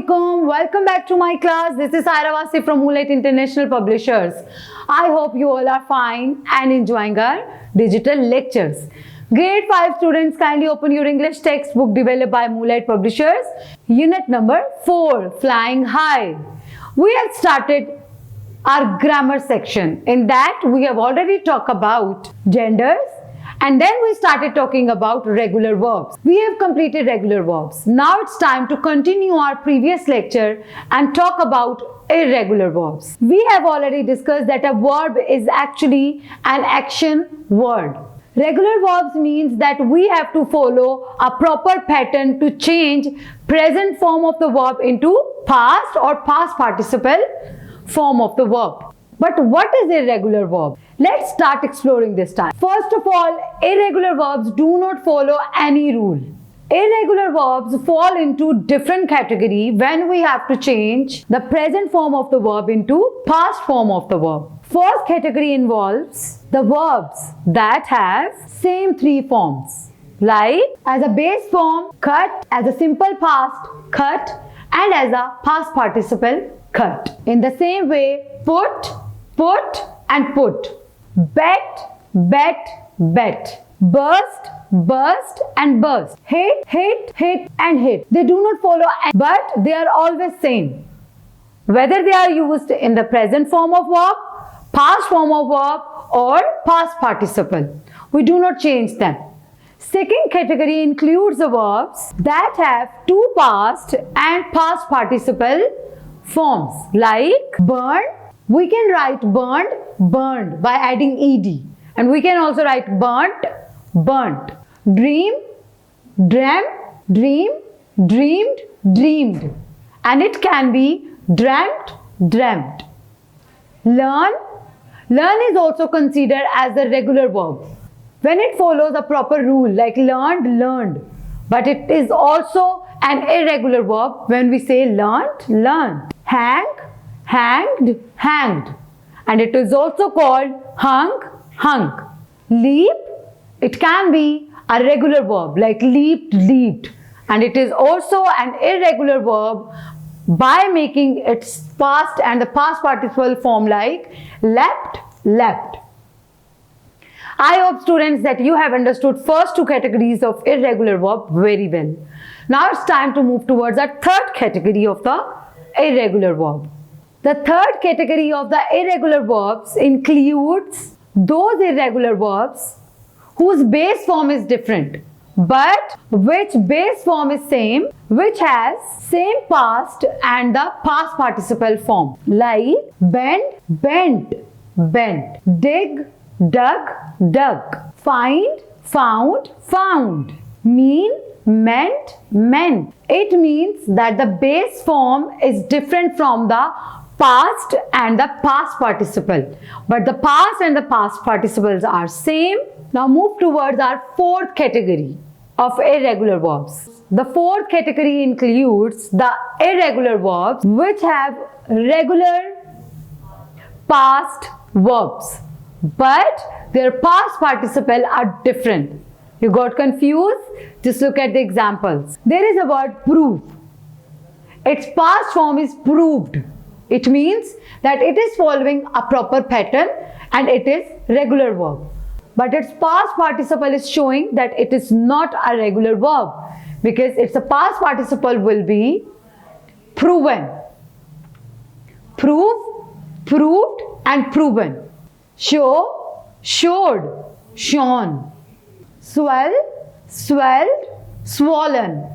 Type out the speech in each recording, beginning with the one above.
Assalamualaikum. Welcome back to my class. This is Saira Wasi from Moonlight International Publishers. I hope you all are fine and enjoying our digital lectures. Grade 5 students, kindly open your English textbook developed by Moonlight Publishers. Unit number 4, Flying High. We have started our grammar section. In that, we have already talked about genders. And then we started talking about regular verbs. We have completed regular verbs. Now it's time to continue our previous lecture and talk about irregular verbs. We have already discussed that a verb is actually an action word. Regular verbs means that we have to follow a proper pattern to change present form of the verb into past or past participle form of the verb. But what is irregular verb? Let's start exploring this time. First of all, irregular verbs do not follow any rule. Irregular verbs fall into different category when we have to change the present form of the verb into past form of the verb. First category involves the verbs that have same three forms, like as a base form, cut, as a simple past, cut, and as a past participle, cut. In the same way, put, and put. Bet, bet. Burst, burst, and burst. Hit, and hit. They do not follow, but they are always same. Whether they are used in the present form of verb, past form of verb, or past participle. We do not change them. Second category includes the verbs that have two past and past participle forms, like burn. We can write burned, burned by adding ed, and we can also write burnt, burnt. Dream, dreamt, dreamed, dreamed, and it can be dreamt, dreamt. Learn is also considered as a regular verb when it follows a proper rule, like learned, but it is also an irregular verb when we say learned. Hanged, and it is also called hung. Leap, it can be a regular verb like leaped, and it is also an irregular verb by making its past and the past participle form like leapt. I hope students that you have understood first two categories of irregular verb very well. Now it's time to move towards our third category of the irregular verb. The third category of the irregular verbs includes those irregular verbs whose base form is different, but which base form is same, which has same past and the past participle form, like bend, bent, dig, dug, find, found, mean, meant. It means that the base form is different from the past and the past participle, but the past and the past participles are same. Now move towards our fourth category of irregular verbs. The fourth category includes the irregular verbs which have regular past verbs, but their past participle are different. You got confused? Just look at the examples. There is a word prove. Its past form is proved. It means that it is following a proper pattern and it is regular verb. But its past participle is showing that it is not a regular verb because its past participle will be proven. Prove, proved, and proven. Show, showed, shown. Swell, swelled, swollen.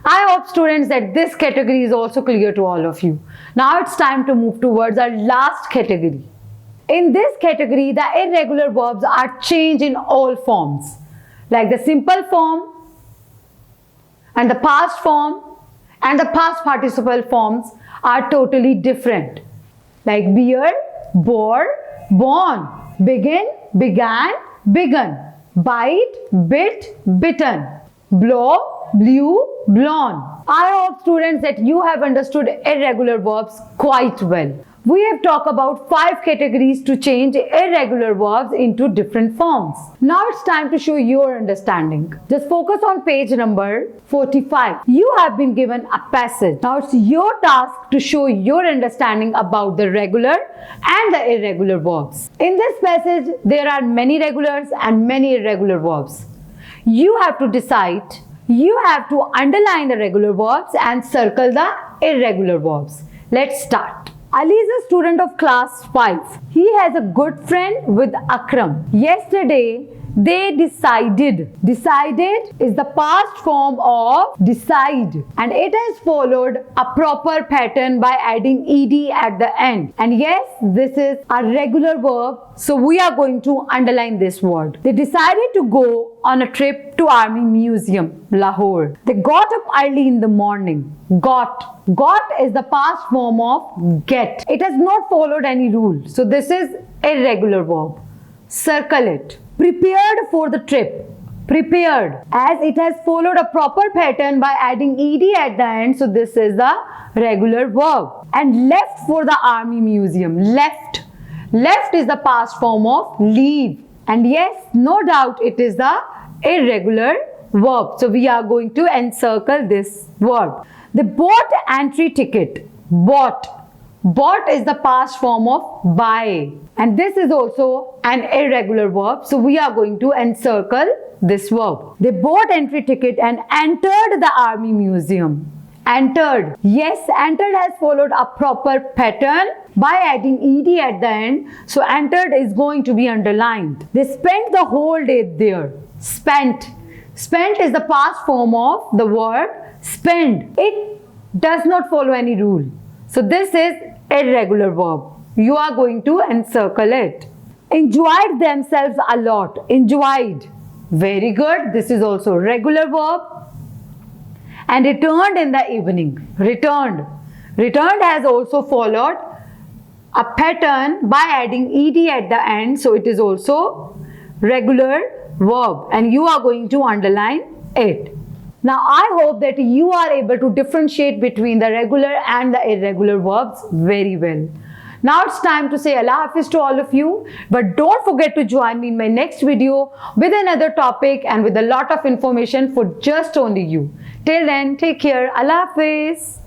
I hope students that this category is also clear to all of you. Now it's time to move towards our last category. In this category, the irregular verbs are changed in all forms, like the simple form and the past form and the past participle forms are totally different, like bear, bore, born, begin, began, begun, bite, bit, bitten, blow, blew, blown. I hope students that you have understood irregular verbs quite well. we have talked about 5 categories to change irregular verbs into different forms. Now it's time to show your understanding. Just focus on page number 45. You have been given a passage. Now it's your task to show your understanding about the regular and the irregular verbs. In this passage, there are many regulars and many irregular verbs. You have to decide. You have to underline the regular verbs and circle the irregular verbs. Let's start. Ali is a student of class 5. He has a good friend with Akram. Yesterday, they decided. Decided is the past form of decide, and it has followed a proper pattern by adding ed at the end. And yes, this is a regular verb, so we are going to underline this word. They decided to go on a trip to Army Museum, Lahore. They got up early in the morning. Got is the past form of get. It has not followed any rule, so this is irregular verb. Circle it. Prepared for the trip. Prepared, as it has followed a proper pattern by adding ed at the end, so this is the regular verb. And left for the Army Museum. Left is the past form of leave, and yes, no doubt it is the irregular verb, so we are going to encircle this word. They bought entry ticket. Bought is the past form of buy, and this is also an irregular verb, so we are going to encircle this verb. They bought entry ticket and entered the Army Museum. Entered, yes, entered has followed a proper pattern by adding ed at the end, so entered is going to be underlined. They spent the whole day there. Spent is the past form of the word spend. It does not follow any rule, so this is irregular verb. You are going to encircle it. Enjoyed themselves a lot. Enjoyed, very good. This is also regular verb. And returned in the evening. Returned has also followed a pattern by adding ed at the end, so it is also regular verb, and you are going to underline it. Now I hope that you are able to differentiate between the regular and the irregular verbs very well. Now it's time to say Allah Hafiz to all of you, but don't forget to join me in my next video with another topic and with a lot of information for just only you. Till then, take care. Allah Hafiz.